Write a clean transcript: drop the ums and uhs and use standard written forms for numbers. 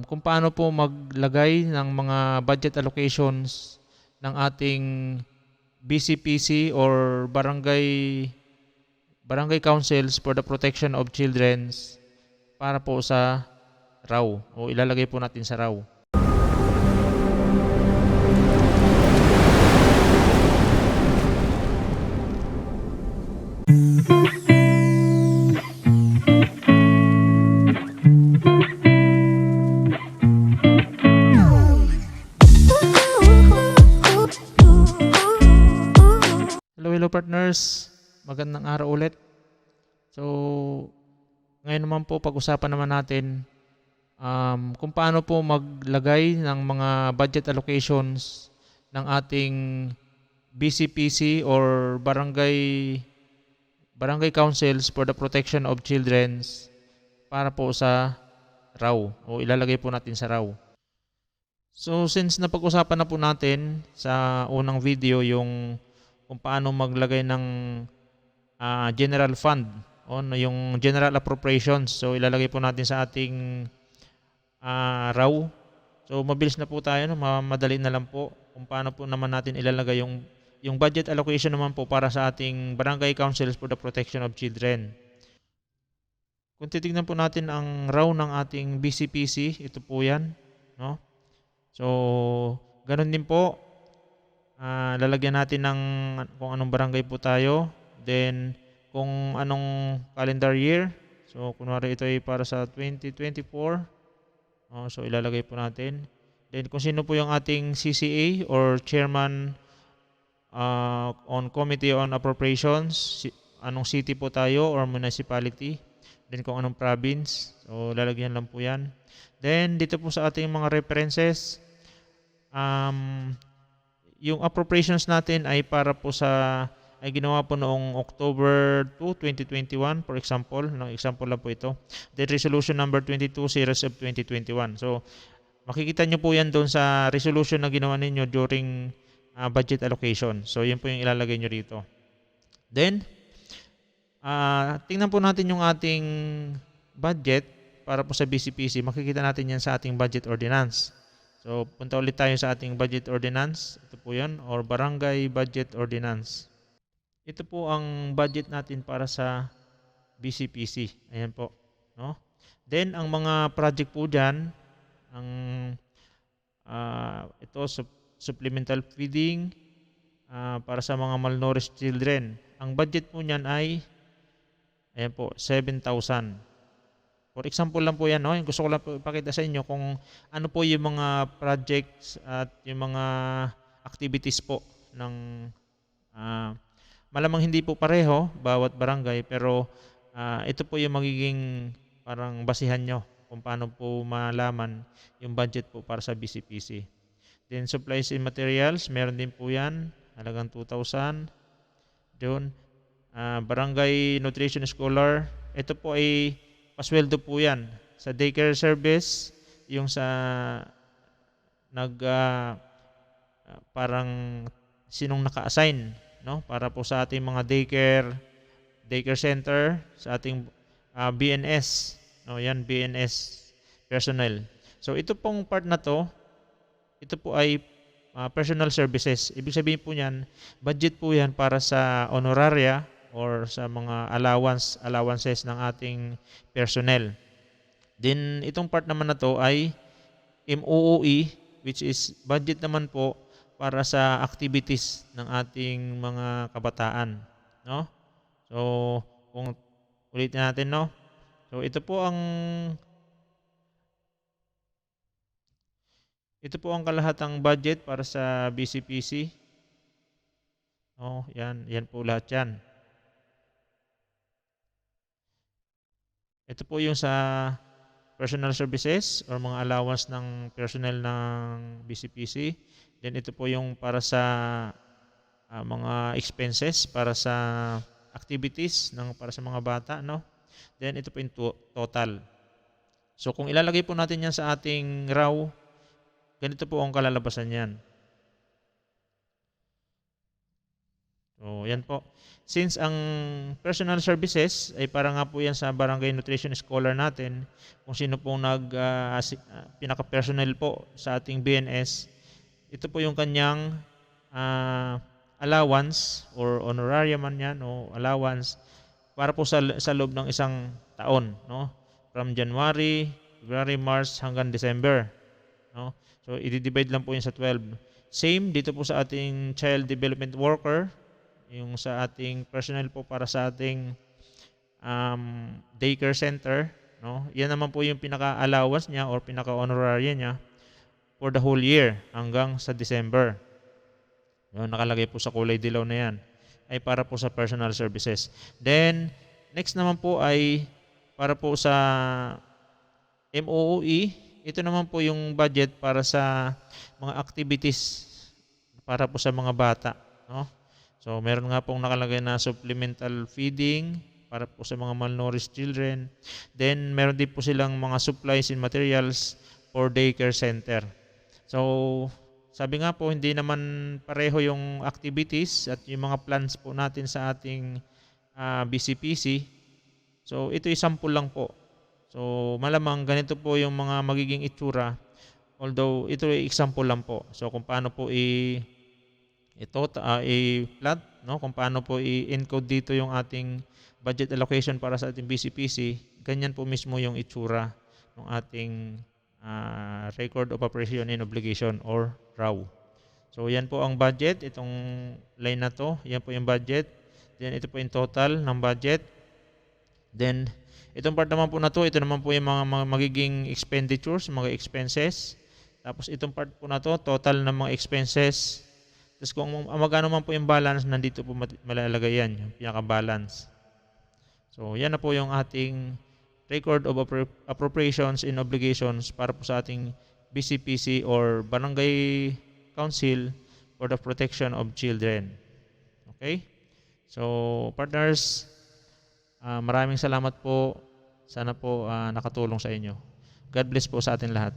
Kung paano po maglagay ng mga budget allocations ng ating BCPC or barangay councils for the protection of children para po sa RAW o ilalagay po natin sa RAW. Hello partners, magandang araw ulit. So, ngayon naman po pag-usapan naman natin kung paano po maglagay ng mga budget allocations ng ating BCPC or barangay councils for the protection of children para po sa RAW o ilalagay po natin sa RAW. So, since napag-usapan na po natin sa unang video yung kung paano maglagay ng general fund o yung general appropriations. So ilalagay po natin sa ating RAW. So mabilis na po tayo, no? Madali na lang po kung paano po naman natin ilalagay yung budget allocation naman po para sa ating barangay councils for the protection of children. Kung titignan po natin ang RAW ng ating BCPC, ito po yan, no? So ganun din po. Lalagyan natin ng kung anong barangay po tayo, then kung anong calendar year. So kunwari ito ay para sa 2024, so ilalagay po natin. Then kung sino po yung ating CCA or chairman on Committee on Appropriations, anong city po tayo or municipality, then kung anong province, so lalagyan lang po yan. Then dito po sa ating mga references, yung appropriations natin ay para po ay ginawa po noong October 2, 2021, for example. No, example lang po ito. Then resolution number 22 series of 2021. So makikita nyo po yan doon sa resolution na ginawa ninyo during budget allocation. So yun po yung ilalagay nyo rito. Then tingnan po natin yung ating budget para po sa BCPC. Makikita natin yan sa ating budget ordinance. So, punta ulit tayo sa ating budget ordinance. Ito po yun, or barangay budget ordinance. Ito po ang budget natin para sa BCPC. Ayan po. No? Then, ang mga project po dyan, ito, supplemental feeding para sa mga malnourished children. Ang budget po niyan ay, ayan po, 7,000. For example lang po yan, no? Yung gusto ko lang po ipakita sa inyo kung ano po yung mga projects at yung mga activities po ng malamang hindi po pareho bawat barangay, pero ito po yung magiging parang basihan nyo kung paano po malaman yung budget po para sa BCPC. Then supplies and materials, meron din po yan, halagang 2,000. Doon, barangay nutrition scholar, ito po ay pasweldo po yan. Sa daycare service, yung sa parang sinong naka-assign, no? Para po sa ating mga daycare center, sa ating BNS, no? Yan, BNS personnel. So ito pong part na to, ito po ay personal services. Ibig sabihin po niyan, budget po yan para sa honoraria or sa mga allowances ng ating personnel. Then itong part naman na to ay MOOE, which is budget naman po para sa activities ng ating mga kabataan, no? So kung ulitin natin, no? So ito po ang kalahatang budget para sa BCPC. Oh, yan po lahat yan. Ito po yung sa personal services or mga allowance ng personnel ng BCPC. Then ito po yung para sa mga expenses para sa activities para sa mga bata, no? Then ito po yung total. So kung ilalagay po natin yan sa ating RAW, ganito po ang kalalabasan yan. So, yan po. Since ang personal services ay para nga po yan sa barangay nutrition scholar natin, kung sino pong pinaka-personal po sa ating BNS, ito po yung kanyang allowance or honorarium man yan o allowance para po sa loob ng isang taon, no? From January, February, March hanggang December, no? So i-divide lang po yun sa 12. Same dito po sa ating child development worker, yung sa ating personnel po para sa ating daycare center, no? Yan naman po yung pinaka-allowance niya or pinaka-honorarium niya for the whole year hanggang sa December. Yung nakalagay po sa kulay dilaw na yan ay para po sa personal services. Then, next naman po ay para po sa MOOE. Ito naman po yung budget para sa mga activities para po sa mga bata, no? So, meron nga pong nakalagay na supplemental feeding para po sa mga malnourished children. Then, meron din po silang mga supplies and materials for daycare center. So, sabi nga po, hindi naman pareho yung activities at yung mga plans po natin sa ating BCPC. So, ito yung sample lang po. So, malamang ganito po yung mga magiging itsura. Although, ito ay example lang po. So, kung paano po i-plot, no? Kung paano po i-encode dito yung ating budget allocation para sa ating BCPC, ganyan po mismo yung itsura ng ating record of operation and obligation or RAW. So yan po ang budget, itong line na to, yan po yung budget. Then ito po yung total ng budget. Then itong part naman po na to, ito naman po yung mga magiging expenditures, mga expenses. Tapos itong part po na to, total ng mga expenses. Tapos kung magkano man po yung balance, nandito po malalagay yan, yung pinaka-balance. So yan na po yung ating record of appropriations and obligations para po sa ating BCPC or Barangay Council for the Protection of Children. Okay? So, partners, maraming salamat po. Sana po nakatulong sa inyo. God bless po sa atin lahat.